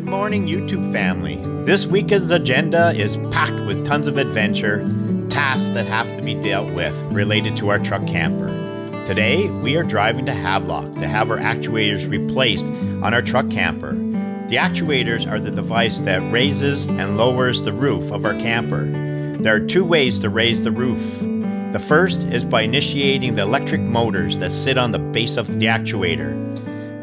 Good morning, YouTube family. This weekend's agenda is packed with tons of adventure, tasks that have to be dealt with related to our truck camper. Today, we are driving to Havelock to have our actuators replaced on our truck camper. The actuators are the device that raises and lowers the roof of our camper. There are two ways to raise the roof. The first is by initiating the electric motors that sit on the base of the actuator.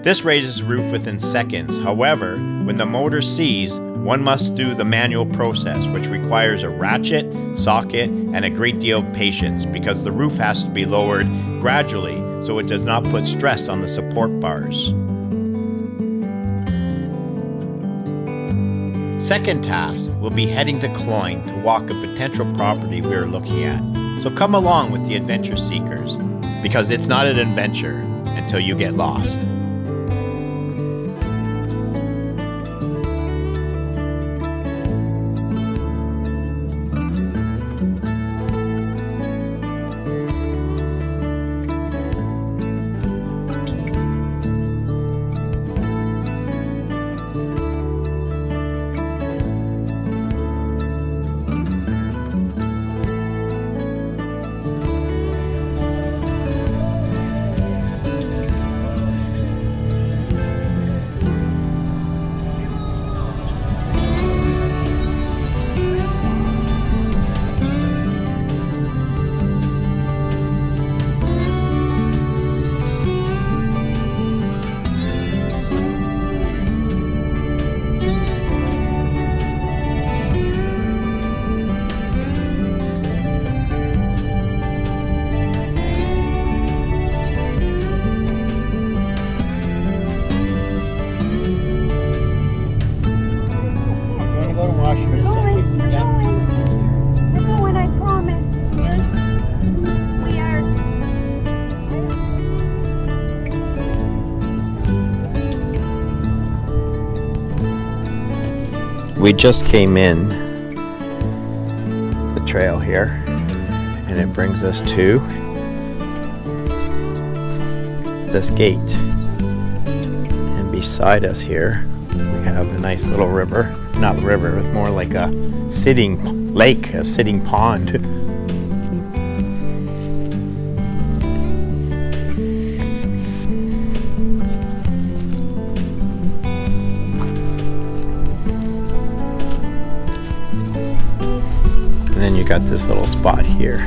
This raises the roof within seconds. However, when the motor ceases, one must do the manual process, which requires a ratchet, socket, and a great deal of patience because the roof has to be lowered gradually so it does not put stress on the support bars. Second task will be heading to Crownland to walk a potential property we are looking at. So come along with the adventure seekers, because it's not an adventure until you get lost. We just came in the trail here, and it brings us to this gate. And beside us here, we have a nice little river. Not river, it's more like a sitting lake, a sitting pond. And then you got this little spot here.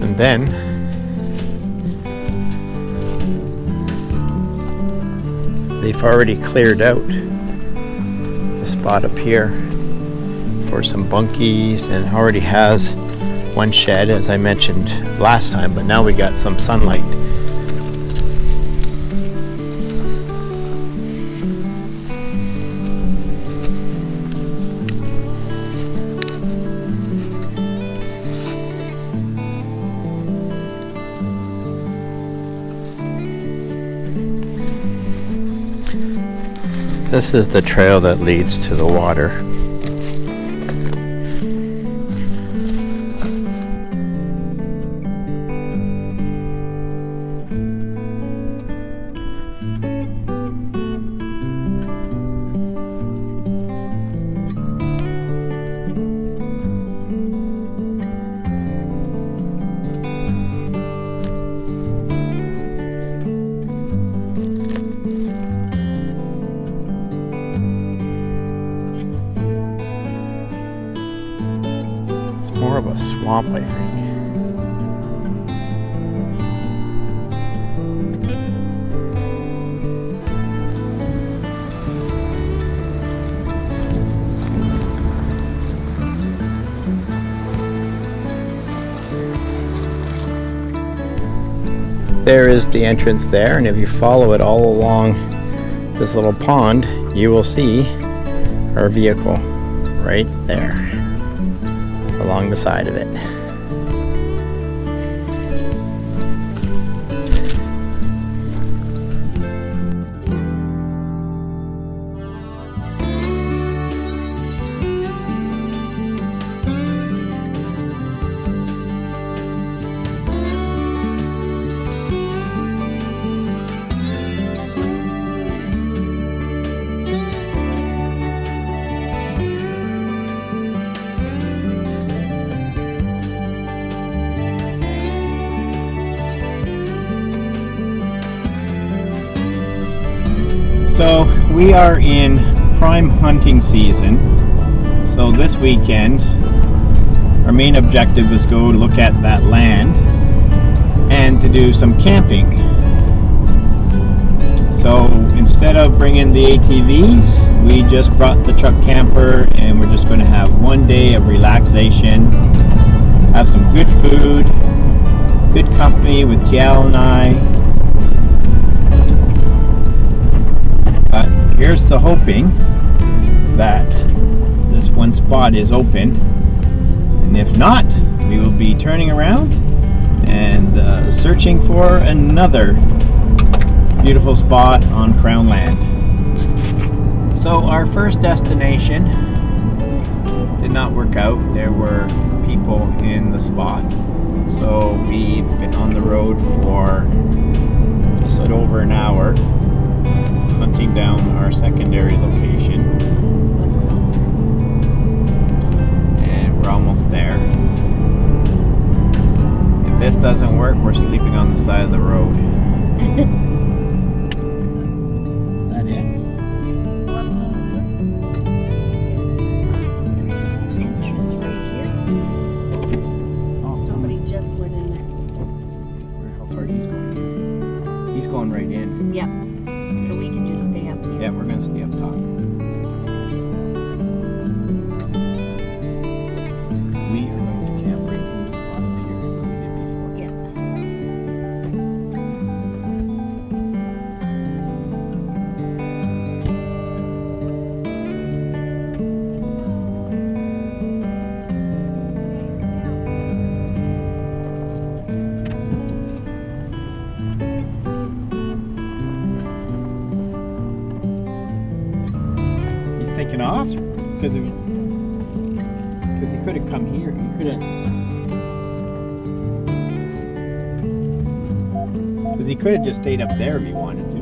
And then they've already cleared out the spot up here for some bunkies, and already has one shed, as I mentioned last time, but now we got some sunlight. This is the trail that leads to the water. More of a swamp, I think. There is the entrance there, and if you follow it all along this little pond, you will see our vehicle right there along the side of it. So we are in prime hunting season. So this weekend, our main objective is go look at that land and to do some camping. So instead of bringing the ATVs, we just brought the truck camper, and we're just going to have one day of relaxation, have some good food, good company with TL and I. But here's to hoping that this one spot is open, and if not, we will be turning around and searching for another beautiful spot on Crownland. So our first destination did not work out. There were people in the spot, so we've been on the road for just a little over an hour hunting down our secondary location, and we're almost there. If this doesn't work, we're sleeping on the side of the road. Going right in. Yep. So we can just stay up here. Yeah, we're gonna stay up top. We are going to camp right in the spot up here that we did before. Yeah. Taken off because he could have come here. He could have just stayed up there if he wanted to.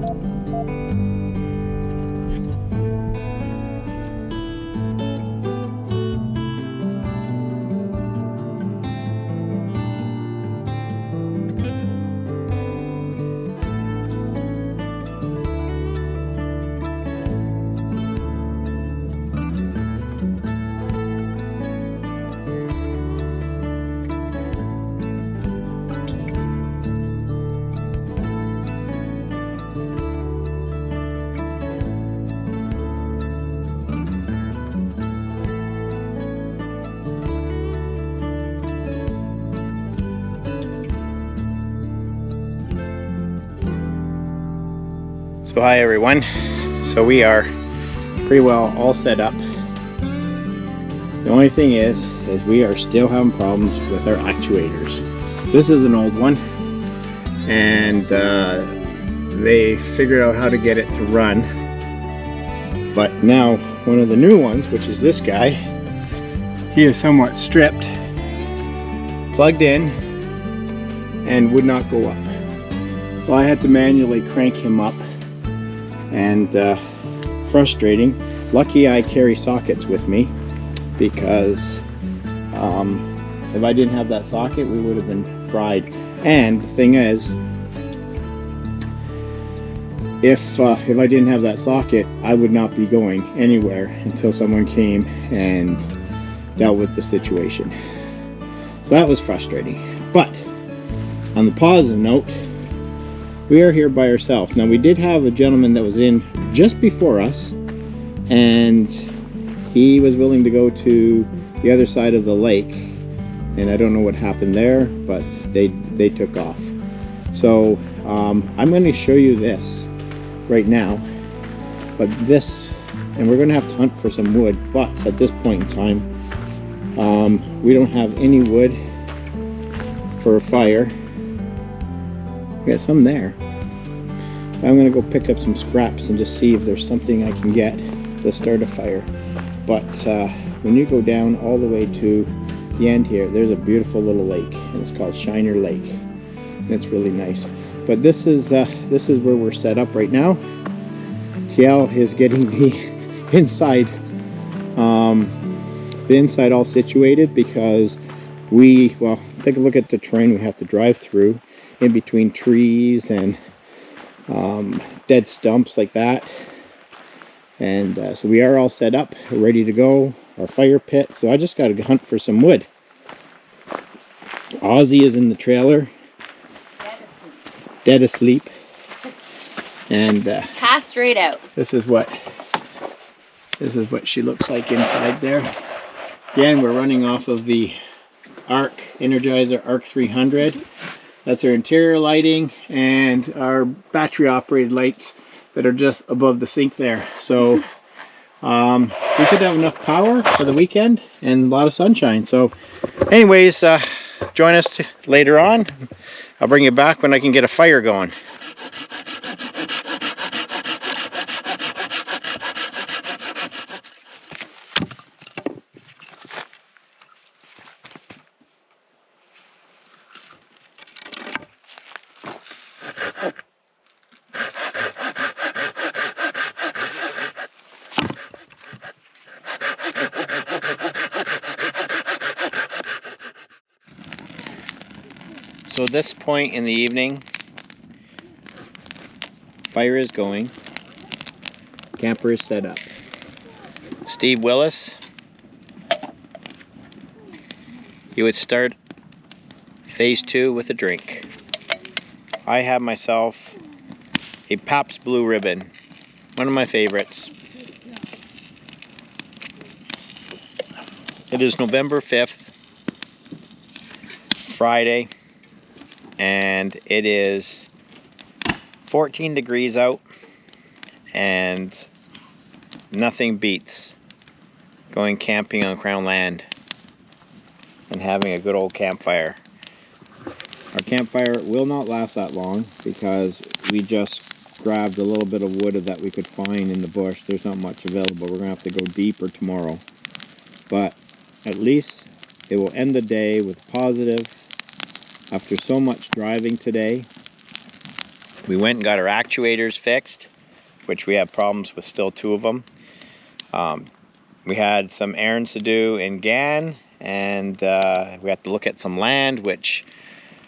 So hi everyone. So we are pretty well all set up. The only thing is we are still having problems with our actuators. This is an old one, and they figured out how to get it to run. But now one of the new ones, which is this guy, he is somewhat stripped, plugged in, and would not go up. So I had to manually crank him up, and frustrating. Lucky I carry sockets with me, because if I didn't have that socket, we would have been fried. And the thing is, if I didn't have that socket, I would not be going anywhere until someone came and dealt with the situation. So that was frustrating. But on the positive note, we are here by ourselves. Now, we did have a gentleman that was in just before us, and he was willing to go to the other side of the lake, and I don't know what happened there, but they took off. So I'm going to show you this right now, but this, and we're going to have to hunt for some wood, but at this point in time, we don't have any wood for a fire. We got some there. I'm gonna go pick up some scraps and just see if there's something I can get to start a fire. But when you go down all the way to the end here, there's a beautiful little lake, and it's called Shiner Lake, and it's really nice. But this is where we're set up right now. TL is getting the inside all situated, because well, take a look at the terrain we have to drive through, in between trees and dead stumps like that. And so we are all set up, ready to go. Our fire pit. So I just got to hunt for some wood. Ozzie is in the trailer, dead asleep. And passed right out. This is what she looks like inside there. Again, we're running off of the Energizer Arc 300. That's our interior lighting and our battery operated lights that are just above the sink there. So we should have enough power for the weekend and a lot of sunshine. So anyways, join us later on. I'll bring you back when I can get a fire going. So at this point in the evening, fire is going, camper is set up. Steve Willis, he would start phase 2 with a drink. I have myself a Pabst Blue Ribbon, one of my favorites. It is November 5th, Friday. And it is 14 degrees out, and nothing beats going camping on Crownland and having a good old campfire. Our campfire will not last that long because we just grabbed a little bit of wood that we could find in the bush. There's not much available. We're gonna have to go deeper tomorrow, but at least it will end the day with positive. After so much driving today, we went and got our actuators fixed, which we have problems with still 2 of them. We had some errands to do in Gan, and we had to look at some land, which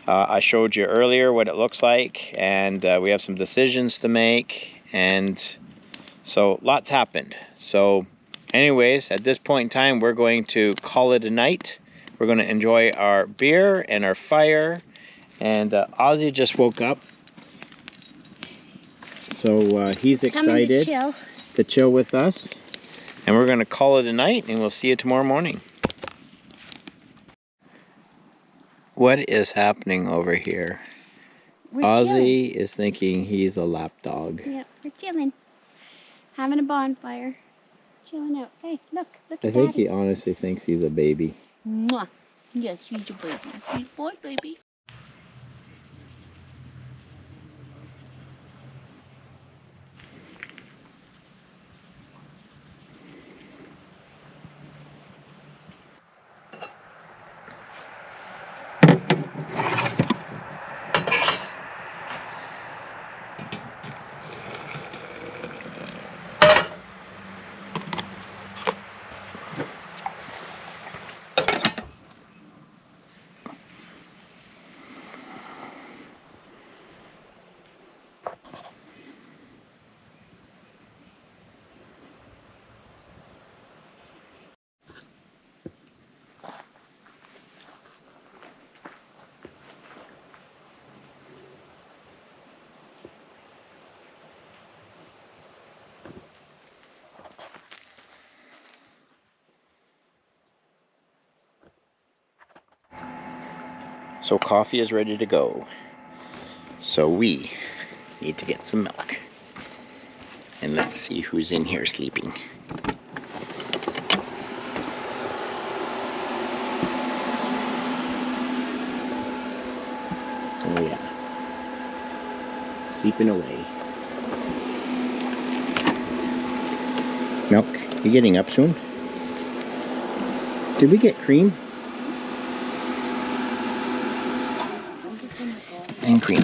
I showed you earlier what it looks like, and we have some decisions to make, and so lots happened. So anyways, at this point in time, we're going to call it a night. We're going to enjoy our beer and our fire. And Ozzie just woke up. So he's excited to chill with us. And we're going to call it a night, and we'll see you tomorrow morning. What is happening over here? Ozzie is thinking he's a lap dog. Yep, we're chilling. Having a bonfire. Chilling out. Hey, look I think he honestly thinks he's a baby. Mwah. Yes, he's a baby. He's a boy, baby. So coffee is ready to go. So we need to get some milk. And let's see who's in here sleeping. Oh yeah. Sleeping away. Milk, you getting up soon? Did we get cream? And cream.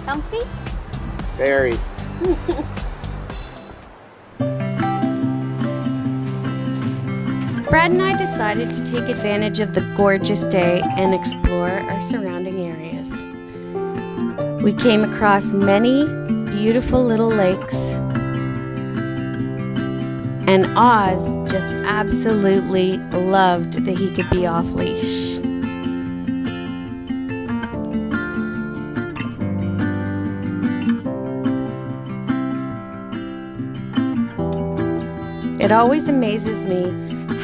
Comfy? Very. Brad and I decided to take advantage of the gorgeous day and explore our surrounding areas. We came across many beautiful little lakes, and Oz just absolutely loved that he could be off leash. It always amazes me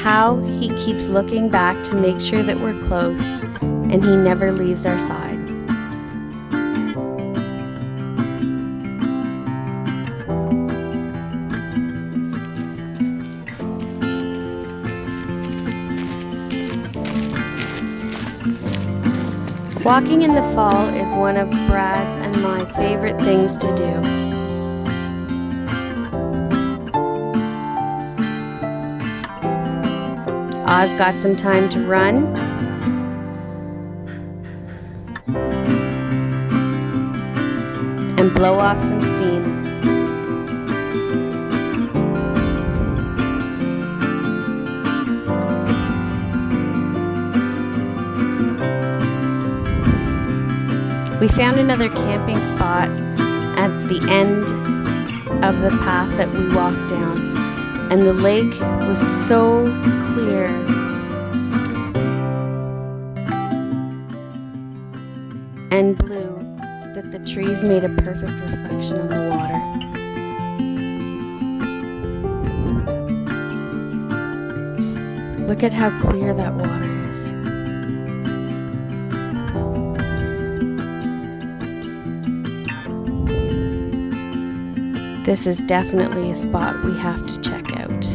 how he keeps looking back to make sure that we're close, and he never leaves our side. Walking in the fall is one of Brad's and my favorite things to do. Oz got some time to run. And blow off some steam. We found another camping spot at the end of the path that we walked down, and the lake was so clear. And blue that the trees made a perfect reflection on the water. Look at how clear that water is. This is definitely a spot we have to check out.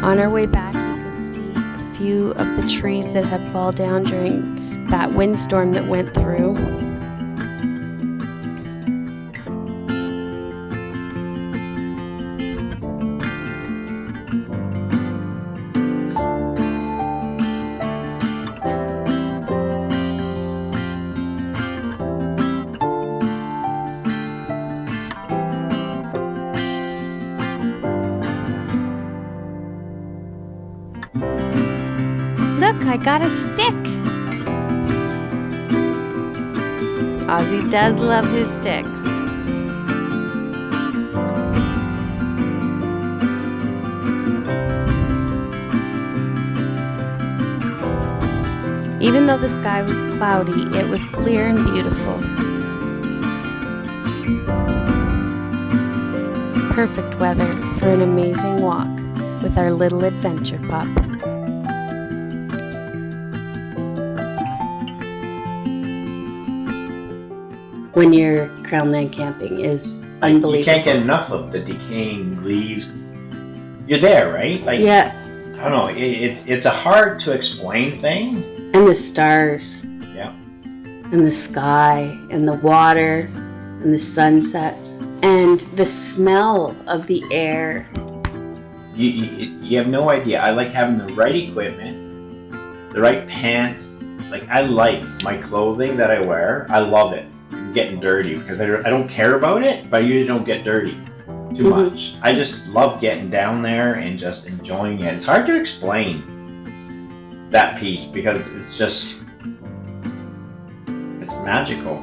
On our way back, you could see a few of the trees that had fallen down during that windstorm that went through. Look, I got a stick! Ozzie does love his sticks. Even though the sky was cloudy, it was clear and beautiful. Perfect weather for an amazing walk with our little adventure pup. When you're Crownland camping is unbelievable. You can't get enough of the decaying leaves. You're there, right? Like, yeah. I don't know. It's a hard to explain thing. And the stars. Yeah. And the sky and the water and the sunset and the smell of the air. You have no idea. I like having the right equipment, the right pants. Like, I like my clothing that I wear. I love it. Getting dirty because I don't care about it, but I usually don't get dirty too much. I just love getting down there and just enjoying it. It's hard to explain that piece because it's magical.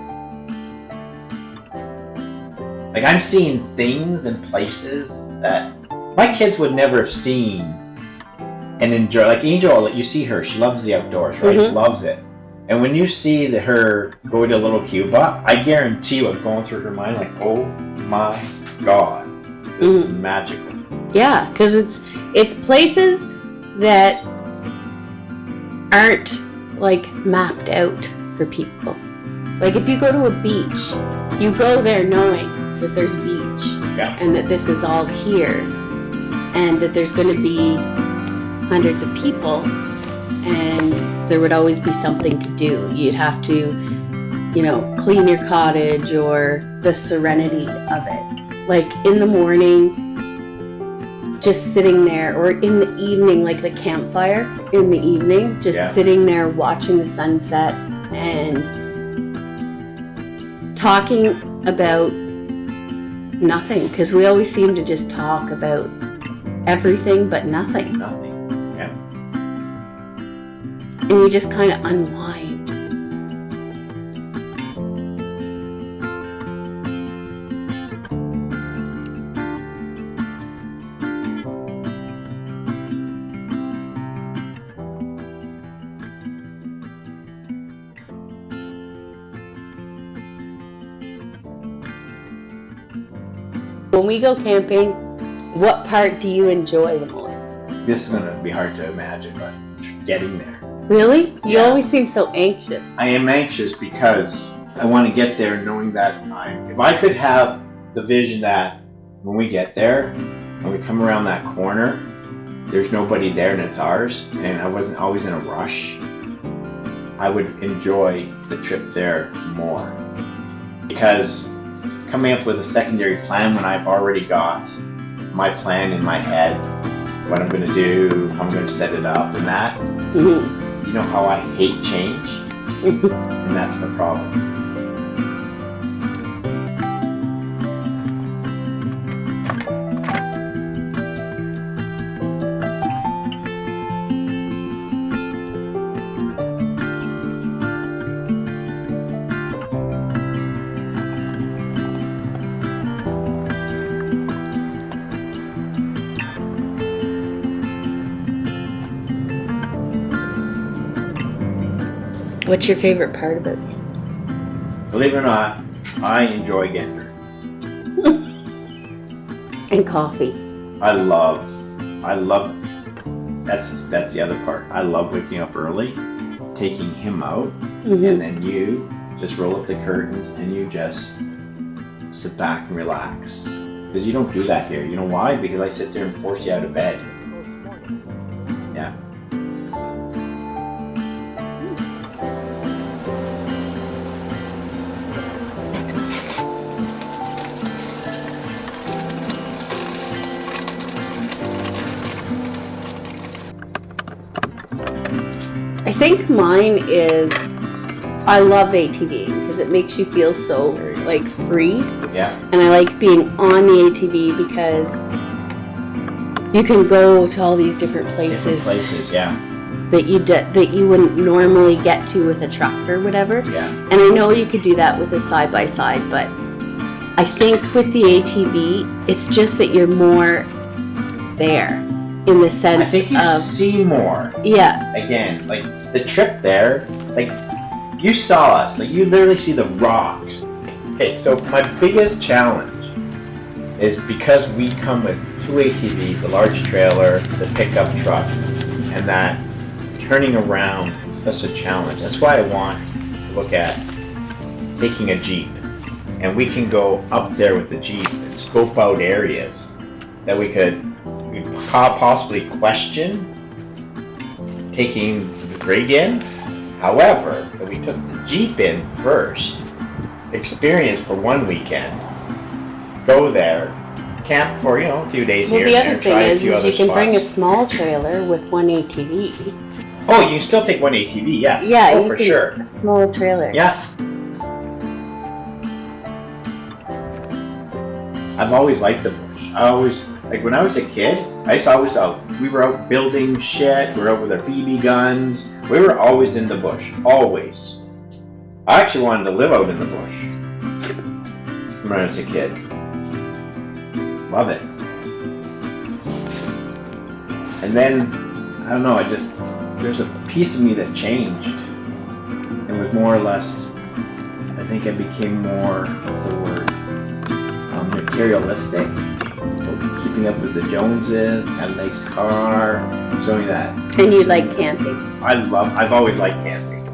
Like, I'm seeing things and places that my kids would never have seen and enjoy. Like Angel, you see her, she loves the outdoors, right? Loves it. And when you see her go to little Cuba, I guarantee what's going through her mind, like, oh my God, this is magical. Yeah, because it's places that aren't like mapped out for people. Like, if you go to a beach, you go there knowing that there's beach, and that this is all here, and that there's going to be hundreds of people. And there would always be something to do. You'd have to, clean your cottage, or the serenity of it. Like, in the morning, just sitting there, or in the evening, like the campfire in the evening, just sitting there watching the sunset and talking about nothing, because we always seem to just talk about everything but nothing. Yeah. And you just kind of unwind. When we go camping, what part do you enjoy the most? This is going to be hard to imagine, but getting there. Really? You always seem so anxious. I am anxious because I want to get there knowing that if I could have the vision that when we get there, when we come around that corner, there's nobody there and it's ours, and I wasn't always in a rush, I would enjoy the trip there more. Because coming up with a secondary plan when I've already got my plan in my head, what I'm going to do, how I'm going to set it up, and that, you know how I hate change, and that's my problem. What's your favorite part of it? Believe it or not, I enjoy getting there. And coffee. I love, that's the other part. I love waking up early, taking him out, and then you just roll up the curtains and you just sit back and relax. Because you don't do that here. You know why? Because I sit there and force you out of bed. Yeah. I think mine is, I love ATVing because it makes you feel so like free. Yeah. And I like being on the ATV because you can go to all these different places. That you wouldn't normally get to with a truck or whatever. Yeah. And I know you could do that with a side by side, but I think with the ATV, it's just that you're more there. In the sense I think you see more. Yeah. Again, like the trip there, like you saw us, like you literally see the rocks. Okay, so my biggest challenge is because we come with 2 ATVs, a large trailer, the pickup truck, and that turning around is such a challenge. That's why I want to look at taking a Jeep, and we can go up there with the Jeep and scope out areas that we could possibly question taking the rig in. However, if we took the Jeep in first, experience for 1 weekend, go there, camp for a few days here and there, and try a few other spots. You can bring a small trailer with 1 ATV. Oh, you can still take 1 ATV, yes. Yeah, oh, for sure. A small trailer. Yeah. I've always liked the bush. Like when I was a kid, we were out building shit, we were out with our BB guns, we were always in the bush, always. I actually wanted to live out in the bush when I was a kid. Love it. And then, I don't know, there's a piece of me that changed. It was more or less, I think I became more, what's the word, materialistic. Keeping up with the Joneses, had a nice car, showing that. And you like camping? I've always liked camping.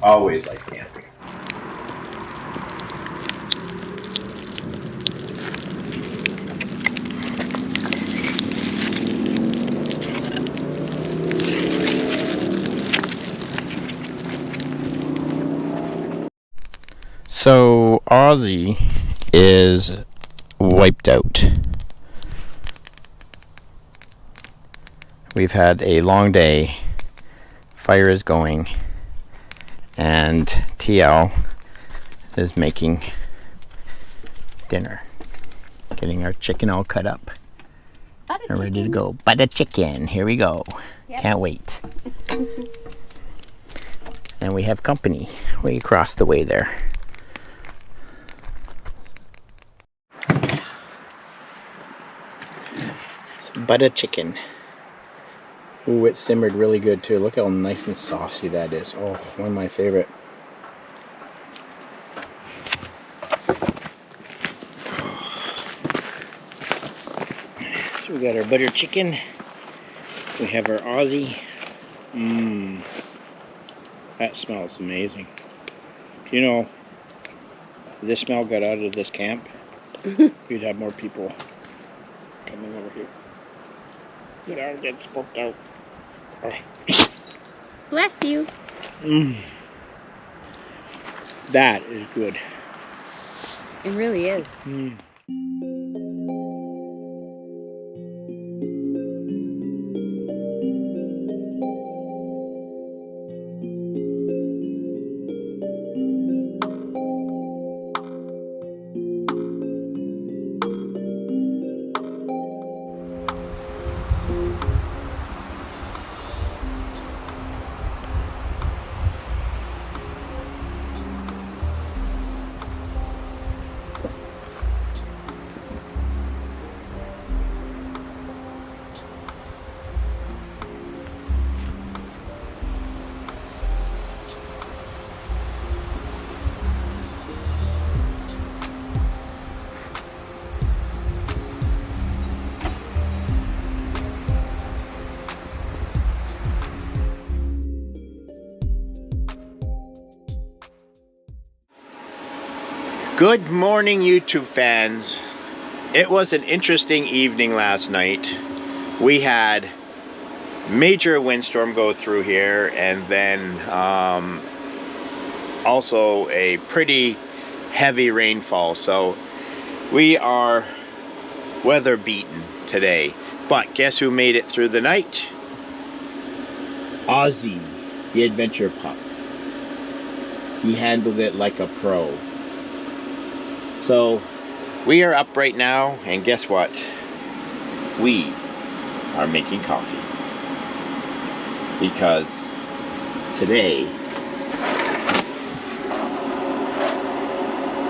Always liked camping. So Ozzie is wiped out. We've had a long day. Fire is going, and TL is making dinner. Getting our chicken all cut up. And ready to go. Butter chicken. Here we go. Yep. Can't wait. And we have company way across the way there. Some butter chicken. Ooh, it simmered really good too. Look how nice and saucy that is. Oh, one of my favorite. So we got our butter chicken. We have our Ozzie. Mmm. That smells amazing. You know, if this smell got out of this camp, you'd have more people coming over here. You'd all get smoked out. Oh. Bless you. Mmm. That is good. It really is. Mmm. Good morning, YouTube fans. It was an interesting evening last night. We had major windstorm go through here, and then also a pretty heavy rainfall. So we are weather beaten today. But guess who made it through the night? Ozzie, the adventure pup. He handled it like a pro. So we are up right now, and guess what? We are making coffee. Because today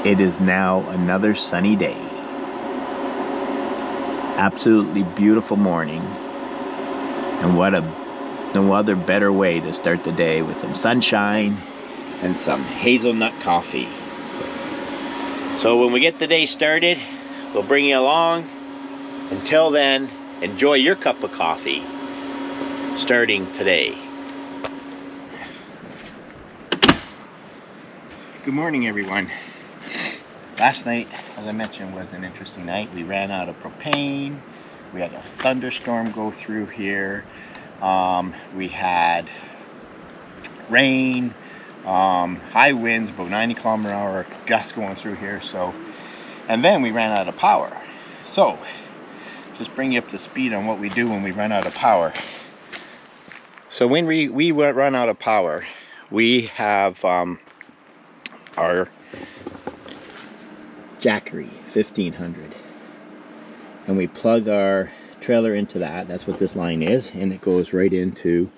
it is now another sunny day. Absolutely beautiful morning. And what a no other better way to start the day with some sunshine and some hazelnut coffee. So when we get the day started, we'll bring you along. Until then, enjoy your cup of coffee starting today. Good morning, everyone. Last night, as I mentioned, was an interesting night. We ran out of propane. We had a thunderstorm go through here. We had rain. High winds, about 90 km/h gusts going through here. So, and then we ran out of power. So, just bring you up to speed on what we do when we run out of power. So when we run out of power, we have our Jackery 1500, and we plug our trailer into that. That's what this line is, and it goes right into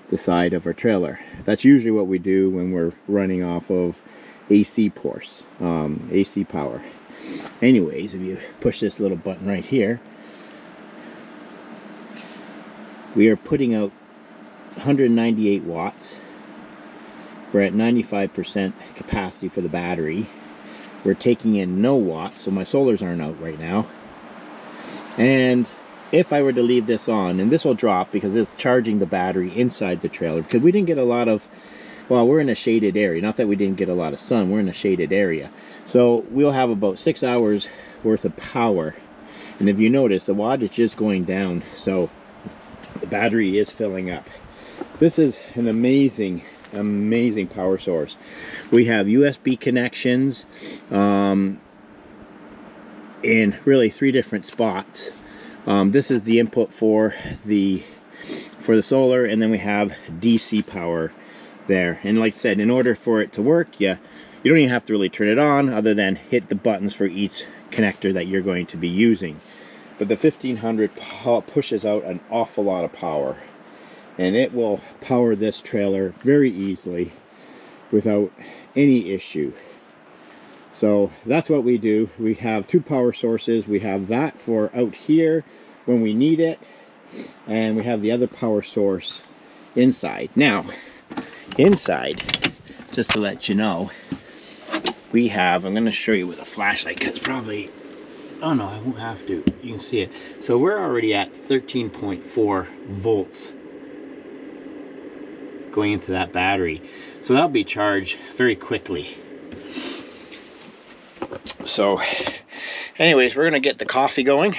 the side of our trailer. That's usually what we do when we're running off of AC force, AC power. Anyways, if you push this little button right here, we are putting out 198 watts. We're at 95% capacity for the battery. We're taking in no watts, so my solars aren't out right now. And if I were to leave this on, and this will drop because it's charging the battery inside the trailer, because we didn't get a lot of, well, we're in a shaded area. Not that we didn't get a lot of sun, we're in a shaded area. So we'll have about 6 hours worth of power. And if you notice, the wattage is going down, so the battery is filling up. This is an amazing power source. We have USB connections in really 3 different spots. This is the input for the for the solar, and then we have DC power there. And like I said, in order for it to work, you don't even have to really turn it on other than hit the buttons for each connector that you're going to be using. But the 1500 pushes out an awful lot of power, and it will power this trailer very easily without any issue. So that's what we do. We have two power sources. We have that for out here when we need it, and we have the other power source inside. Now, inside, just to let you know, we have, I'm going to show you with a flashlight because probably, oh no, I won't have to. You can see it. So we're already at 13.4 volts going into that battery. So that'll be charged very quickly. So anyways, we're going to get the coffee going.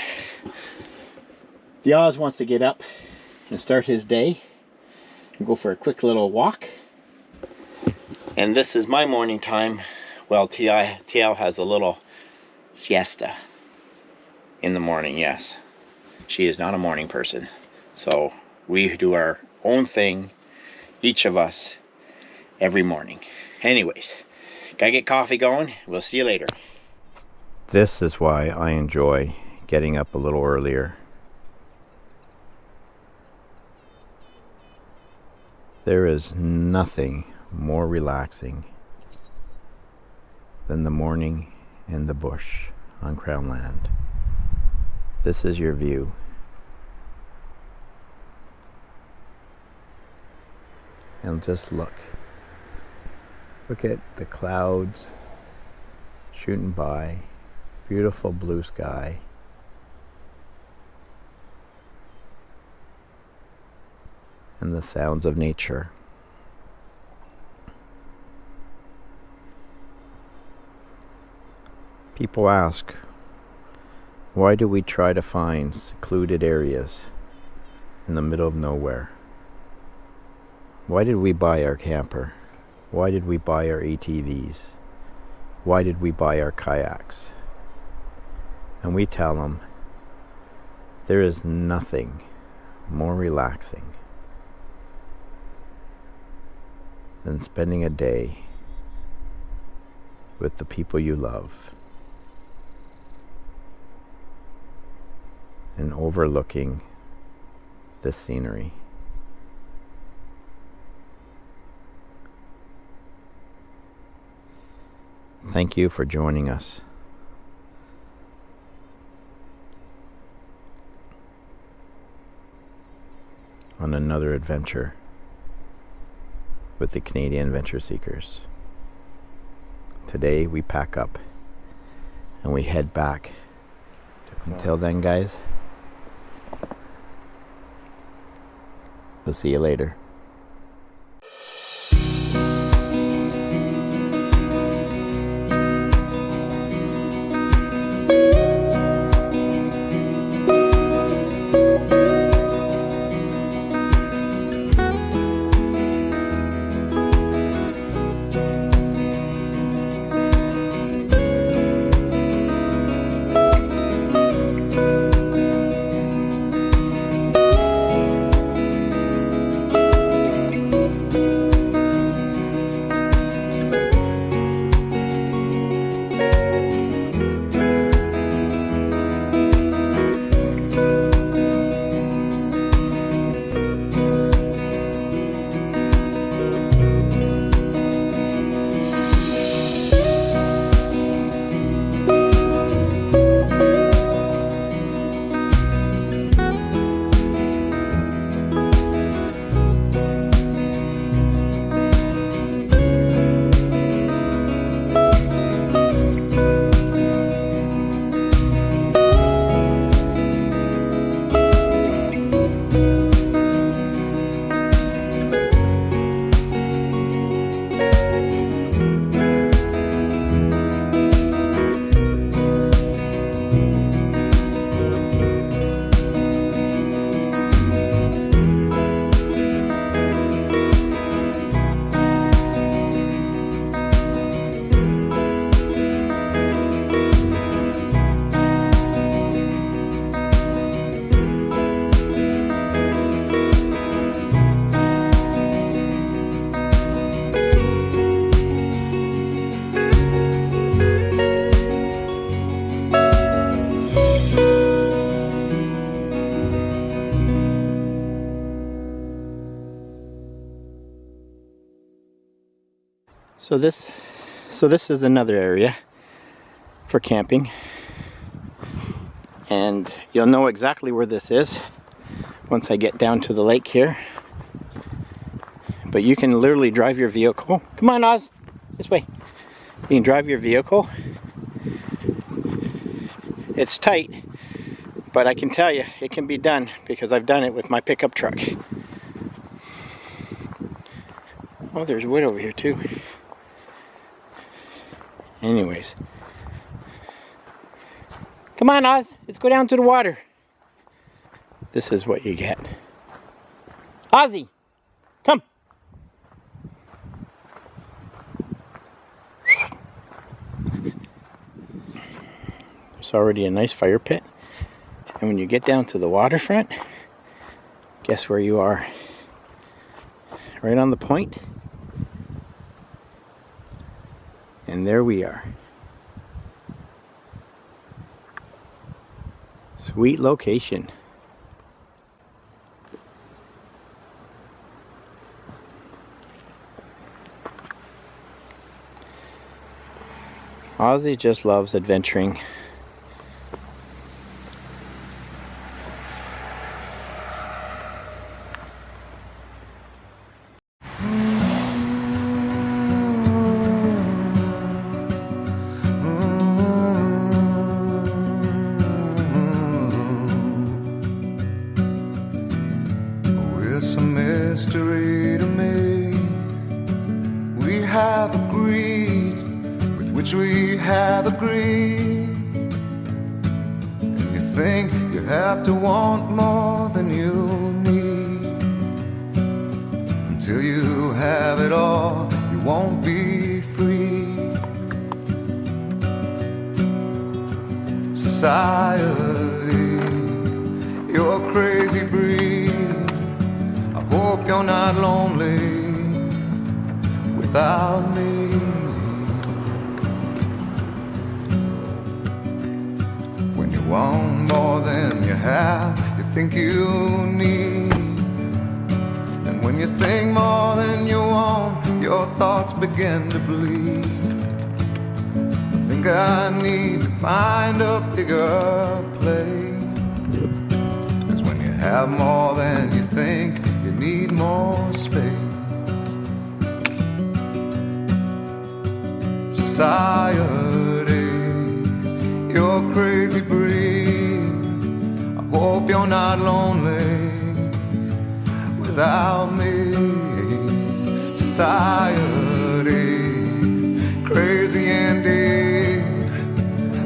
The Oz wants to get up and start his day and go for a quick little walk. And this is my morning time. Well, TL has a little siesta in the morning, yes. She is not a morning person. So we do our own thing, each of us, every morning. Anyways, gotta get coffee going. We'll see you later. This is why I enjoy getting up a little earlier. There is nothing more relaxing than the morning in the bush on Crownland. This is your view. And just look. Look at the clouds shooting by. Beautiful blue sky. And the sounds of nature. People ask, why do we try to find secluded areas in the middle of nowhere? Why did we buy our camper? Why did we buy our ATVs? Why did we buy our kayaks? And we tell them, there is nothing more relaxing than spending a day with the people you love and overlooking the scenery. Thank you for joining us. On another adventure with the Canadian Adventure Seekers. Today we pack up and we head back. Until then, guys, we'll see you later. So this is another area for camping, and you'll know exactly where this is once I get down to the lake here. But you can literally drive your vehicle. Come on, Oz, this way. You can drive your vehicle. It's tight, but I can tell you it can be done because I've done it with my pickup truck. Oh, there's wood over here too. Anyways. Come on, Oz, let's go down to the water. This is what you get. Ozzie, come. There's already a nice fire pit. And when you get down to the waterfront, guess where you are? Right on the point. And there we are. Sweet location. Ozzie just loves adventuring. It's a mystery to me. We have agreed with which we have agreed. And you think you have to want more than you need. Until you have it all, you won't be free. Society, you're a crazy breed. Hope you're not lonely without me. When you want more than you have, you think you need. And when you think more than you want, your thoughts begin to bleed. I think I need to find a bigger place. 'Cause when you have more than you think, you need more space. Society, you're a crazy breed. I hope you're not lonely without me. Society, crazy indeed.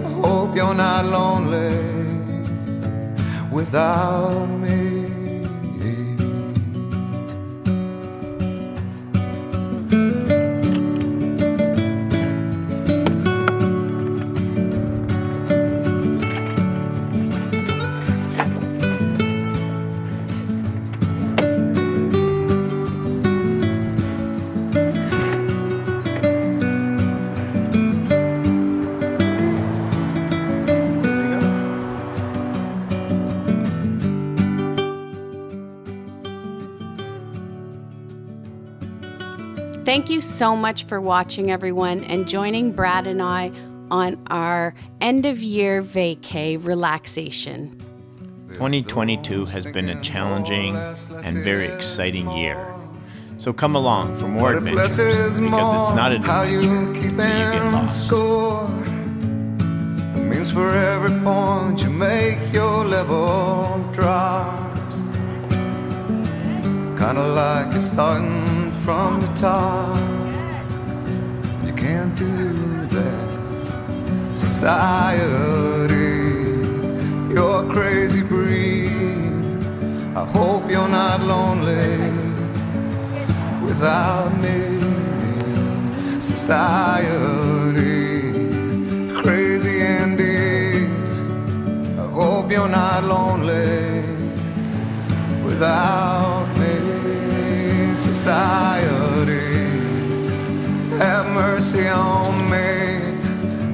I hope you're not lonely without me. Thank you so much for watching, everyone, and joining Brad and I on our end-of-year vacay relaxation. 2022 has been a challenging and very exciting year. So come along for more adventures, because it's not an adventure until you get lost. It means for every point you make, your level drops. Kinda like you're starting from the top. You can't do that. Society, you're a crazy breed. I hope you're not lonely without me. Society, crazy indeed. I hope you're not lonely without me. Society, have mercy on me.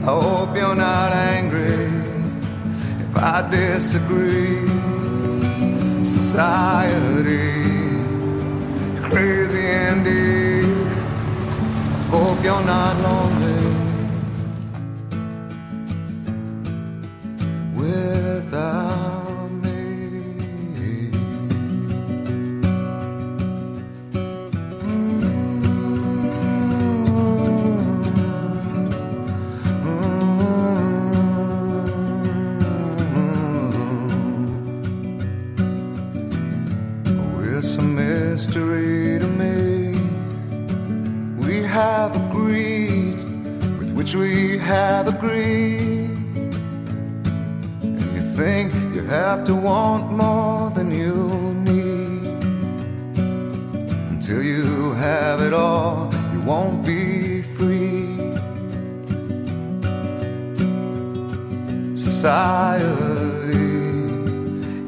I hope you're not angry if I disagree. Society, crazy indeed. I hope you're not lonely without me. It's a mystery to me. We have agreed with which we have agreed. And you think you have to want more than you need. Until you have it all, you won't be free. Society,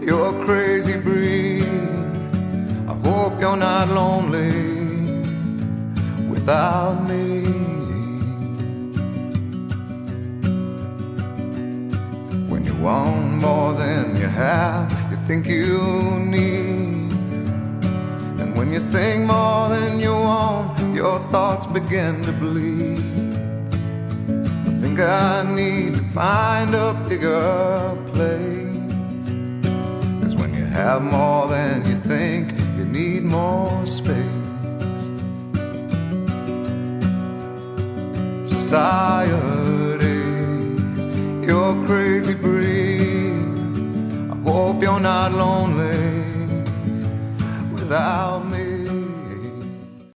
you're a crazy breed. I hope you're not lonely without me. When you want more than you have, you think you need. And when you think more than you want, your thoughts begin to bleed. I think I need to find a bigger place. 'Cause when you have more than you think, you need more space. Society, you're a crazy breed. I hope you're not lonely without me.